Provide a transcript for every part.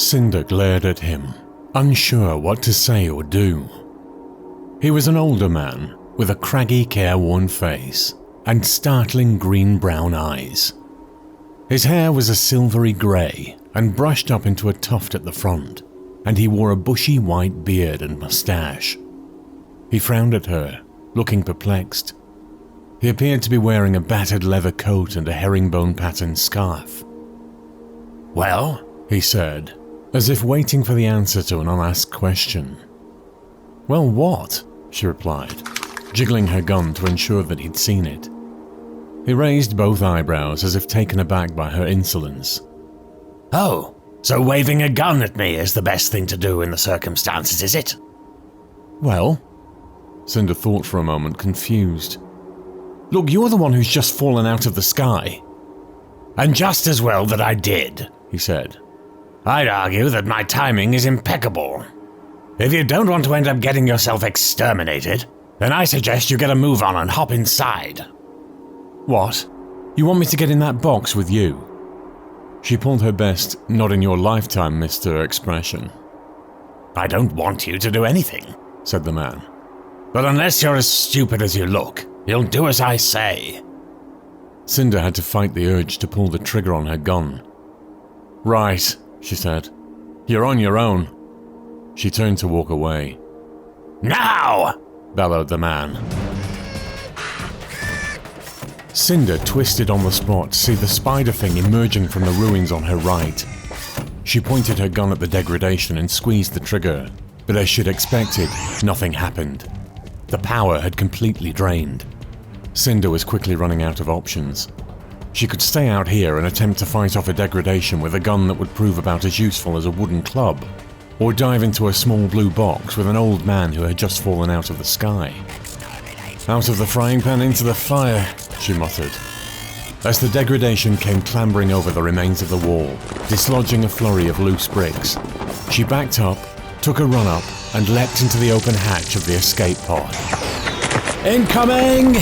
Cinder glared at him, unsure what to say or do. He was an older man with a craggy, careworn face and startling green-brown eyes. His hair was a silvery grey and brushed up into a tuft at the front, and he wore a bushy white beard and moustache. He frowned at her, looking perplexed. He appeared to be wearing a battered leather coat and a herringbone-patterned scarf. "Well?" he said, as if waiting for the answer to an unasked question. "Well, what?" she replied, jiggling her gun to ensure that he'd seen it. He raised both eyebrows as if taken aback by her insolence. "Oh, so waving a gun at me is the best thing to do in the circumstances, is it?" "Well?" Cinder thought for a moment, confused. "Look, you're the one who's just fallen out of the sky." "And just as well that I did," he said. "I'd argue that my timing is impeccable. If you don't want to end up getting yourself exterminated, then I suggest you get a move on and hop inside." "What? You want me to get in that box with you?" She pulled her best "not in your lifetime, mister" expression. "I don't want you to do anything," said the man. "But unless you're as stupid as you look, you'll do as I say." Cinder had to fight the urge to pull the trigger on her gun. "Right," she said. "You're on your own." She turned to walk away. "Now!" bellowed the man. Cinder twisted on the spot to see the spider thing emerging from the ruins on her right. She pointed her gun at the degradation and squeezed the trigger, but as she'd expected, nothing happened. The power had completely drained. Cinder was quickly running out of options. She could stay out here and attempt to fight off a degradation with a gun that would prove about as useful as a wooden club, or dive into a small blue box with an old man who had just fallen out of the sky. "Out of the frying pan into the fire," she muttered, as the degradation came clambering over the remains of the wall, dislodging a flurry of loose bricks. She backed up, took a run up, and leapt into the open hatch of the escape pod. "Incoming!"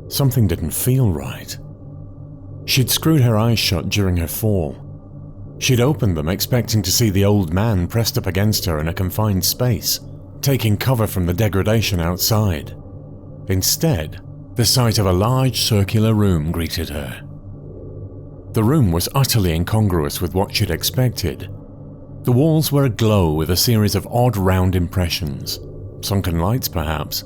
Something didn't feel right. She'd screwed her eyes shut during her fall. She'd opened them expecting to see the old man pressed up against her in a confined space, taking cover from the degradation outside. Instead, the sight of a large circular room greeted her. The room was utterly incongruous with what she'd expected. The walls were aglow with a series of odd round impressions, sunken lights perhaps,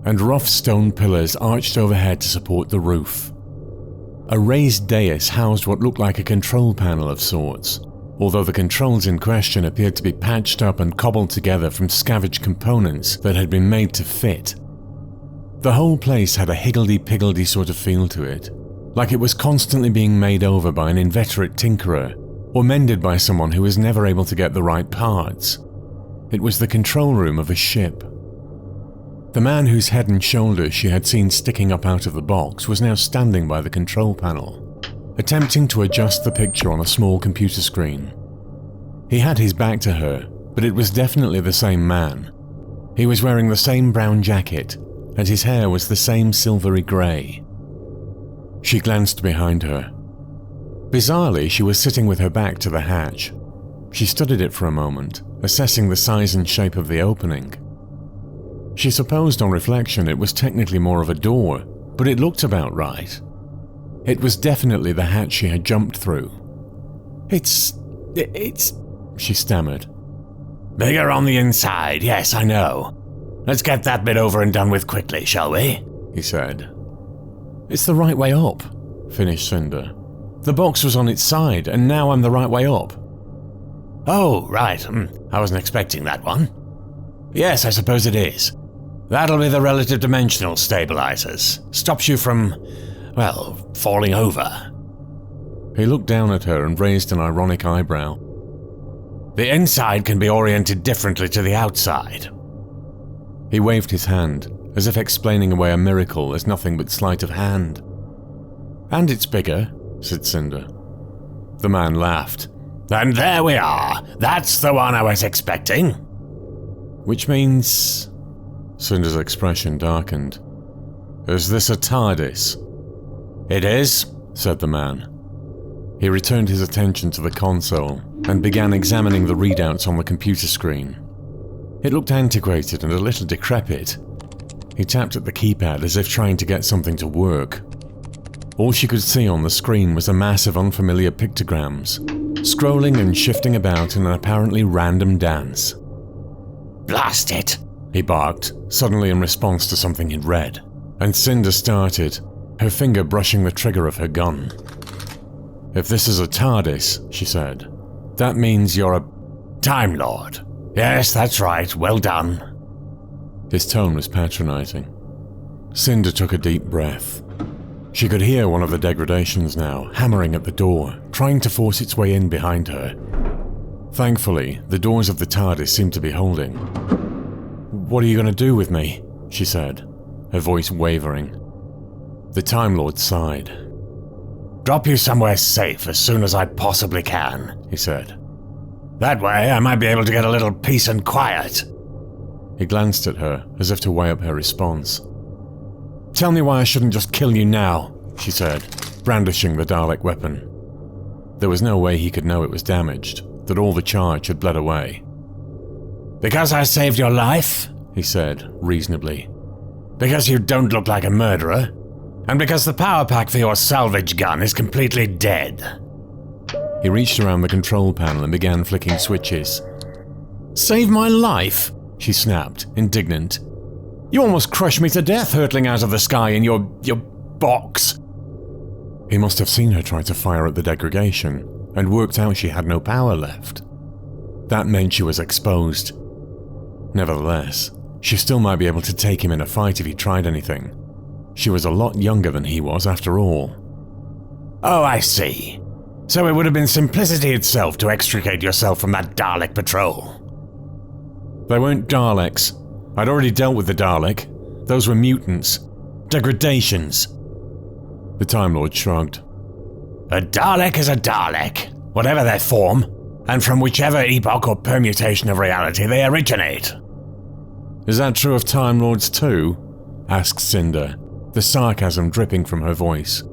and rough stone pillars arched overhead to support the roof. A raised dais housed what looked like a control panel of sorts, although the controls in question appeared to be patched up and cobbled together from scavenged components that had been made to fit. The whole place had a higgledy-piggledy sort of feel to it, like it was constantly being made over by an inveterate tinkerer, or mended by someone who was never able to get the right parts. It was the control room of a ship. The man whose head and shoulders she had seen sticking up out of the box was now standing by the control panel, attempting to adjust the picture on a small computer screen. He had his back to her, but it was definitely the same man. He was wearing the same brown jacket, and his hair was the same silvery grey. She glanced behind her. Bizarrely, she was sitting with her back to the hatch. She studied it for a moment, assessing the size and shape of the opening. She supposed on reflection it was technically more of a door, but it looked about right. It was definitely the hatch she had jumped through. It's... she stammered. "Bigger on the inside, yes, I know. Let's get that bit over and done with quickly, shall we? He said. It's the right way up, finished Cinder. The box was on its side, and now I'm the right way up. Oh, right. I wasn't expecting that one. Yes, I suppose it is. That'll be the relative dimensional stabilizers. Stops you from, well, falling over. He looked down at her and raised an ironic eyebrow. The inside can be oriented differently to the outside. He waved his hand, as if explaining away a miracle as nothing but sleight of hand. And it's bigger, said Cinder. The man laughed. And there we are. That's the one I was expecting. Which means... Cinder's expression darkened. Is this a TARDIS? It is, said the man. He returned his attention to the console and began examining the readouts on the computer screen. It looked antiquated and a little decrepit. He tapped at the keypad as if trying to get something to work. All she could see on the screen was a mass of unfamiliar pictograms, scrolling and shifting about in an apparently random dance. Blast it, he barked, suddenly in response to something he'd read, and Cinder started, her finger brushing the trigger of her gun. If this is a TARDIS, she said, that means you're a Time Lord. Yes, that's right, well done. His tone was patronizing. Cinder took a deep breath. She could hear one of the degradations now, hammering at the door, trying to force its way in behind her. Thankfully, the doors of the TARDIS seemed to be holding. What are you going to do with me? She said, her voice wavering. The Time Lord sighed. Drop you somewhere safe as soon as I possibly can, he said. That way I might be able to get a little peace and quiet. He glanced at her as if to weigh up her response. Tell me why I shouldn't just kill you now, she said, brandishing the Dalek weapon. There was no way he could know it was damaged, that all the charge had bled away. Because I saved your life, he said, reasonably. Because you don't look like a murderer. And because the power pack for your salvage gun is completely dead. He reached around the control panel and began flicking switches. Save my life, she snapped, indignant. You almost crushed me to death hurtling out of the sky in your box. He must have seen her try to fire at the degradation and worked out she had no power left. That meant she was exposed. Nevertheless, she still might be able to take him in a fight if he tried anything. She was a lot younger than he was, after all. Oh, I see. So it would have been simplicity itself to extricate yourself from that Dalek patrol. They weren't Daleks. I'd already dealt with the Dalek. Those were mutants. Degradations. The Time Lord shrugged. A Dalek is a Dalek, whatever their form, and from whichever epoch or permutation of reality they originate. Is that true of Time Lords too? Asked Cinder, the sarcasm dripping from her voice.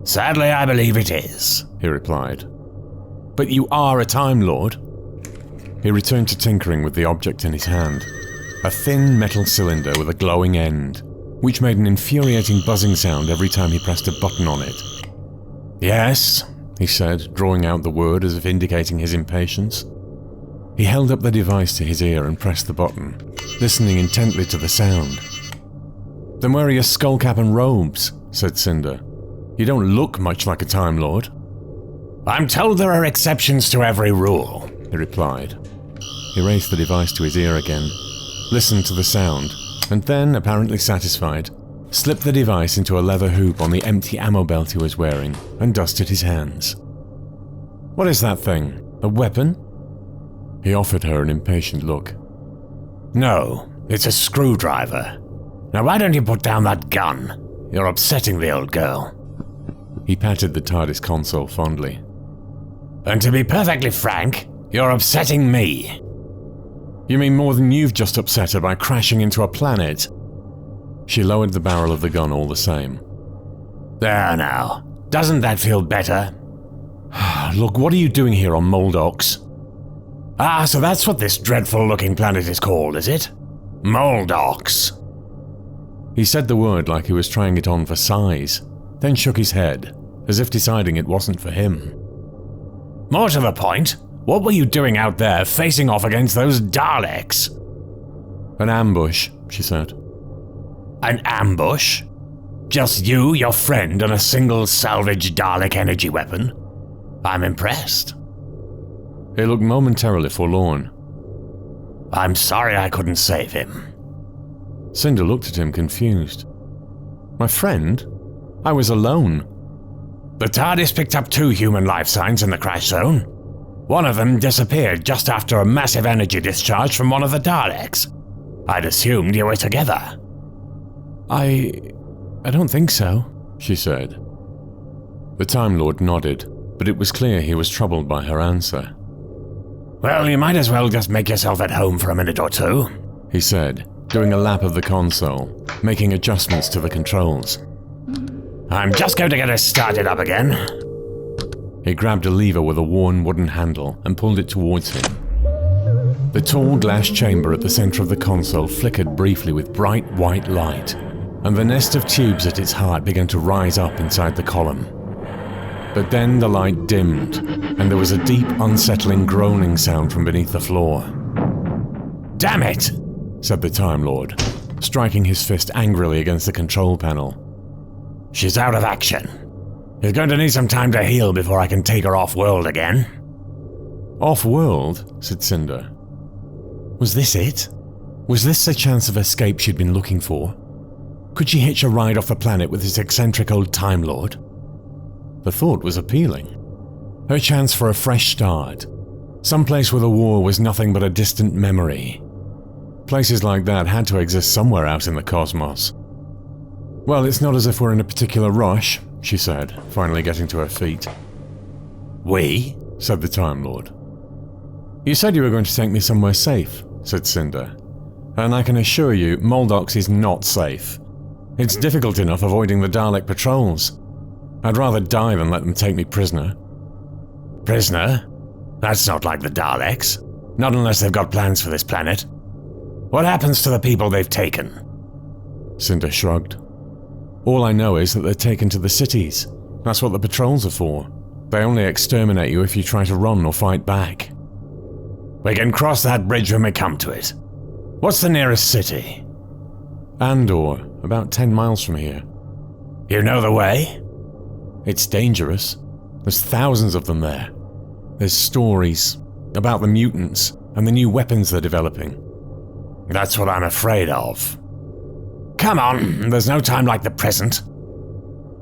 Sadly, I believe it is, he replied. But you are a Time Lord? He returned to tinkering with the object in his hand, a thin metal cylinder with a glowing end, which made an infuriating buzzing sound every time he pressed a button on it. Yes, he said, drawing out the word as if indicating his impatience. He held up the device to his ear and pressed the button, listening intently to the sound. Then where are your skullcap and robes? Said Cinder. You don't look much like a Time Lord. I'm told there are exceptions to every rule, he replied. He raised the device to his ear again, listened to the sound, and then, apparently satisfied, slipped the device into a leather hoop on the empty ammo belt he was wearing and dusted his hands. What is that thing? A weapon? He offered her an impatient look. No, it's a screwdriver. Now why don't you put down that gun? You're upsetting the old girl. He patted the TARDIS console fondly. And to be perfectly frank, you're upsetting me. You mean more than you've just upset her by crashing into a planet? She lowered the barrel of the gun all the same. There now. Doesn't that feel better? Look, what are you doing here on Moldox? Ah, so that's what this dreadful-looking planet is called, is it? Moldox. He said the word like he was trying it on for size, then shook his head, as if deciding it wasn't for him. More to the point, what were you doing out there facing off against those Daleks? An ambush, she said. An ambush? Just you, your friend, and a single salvage Dalek energy weapon? I'm impressed. He looked momentarily forlorn. I'm sorry I couldn't save him. Cinder looked at him confused. My friend? I was alone. The TARDIS picked up 2 human life signs in the crash zone. One of them disappeared just after a massive energy discharge from one of the Daleks. I'd assumed you were together. I don't think so, she said. The Time Lord nodded, but it was clear he was troubled by her answer. Well, you might as well just make yourself at home for a minute or two, he said, doing a lap of the console, making adjustments to the controls. I'm just going to get us started up again. He grabbed a lever with a worn wooden handle and pulled it towards him. The tall glass chamber at the center of the console flickered briefly with bright white light, and the nest of tubes at its heart began to rise up inside the column. But then the light dimmed, and there was a deep, unsettling groaning sound from beneath the floor. Damn it, said the Time Lord, striking his fist angrily against the control panel. She's out of action. She's going to need some time to heal before I can take her off-world again. Off-world? Said Cinder. Was this it? Was this the chance of escape she'd been looking for? Could she hitch a ride off the planet with this eccentric old Time Lord? The thought was appealing. Her chance for a fresh start. Someplace where the war was nothing but a distant memory. Places like that had to exist somewhere out in the cosmos. Well, it's not as if we're in a particular rush, she said, finally getting to her feet. We? Said the Time Lord. You said you were going to take me somewhere safe, said Cinder. And I can assure you, Moldox is not safe. It's difficult enough avoiding the Dalek patrols. I'd rather die than let them take me prisoner. Prisoner? That's not like the Daleks. Not unless they've got plans for this planet. What happens to the people they've taken? Cinder shrugged. All I know is that they're taken to the cities. That's what the patrols are for. They only exterminate you if you try to run or fight back. We can cross that bridge when we come to it. What's the nearest city? Andor, about 10 miles from here. You know the way? It's dangerous. There's thousands of them there. There's stories about the mutants and the new weapons they're developing. That's what I'm afraid of. Come on, there's no time like the present.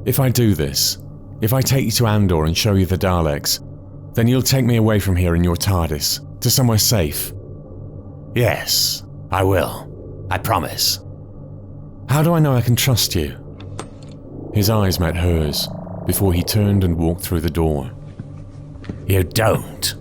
If I do this, if I take you to Andor and show you the Daleks, then you'll take me away from here in your TARDIS, to somewhere safe. Yes, I will. I promise. How do I know I can trust you? His eyes met hers before he turned and walked through the door. You don't.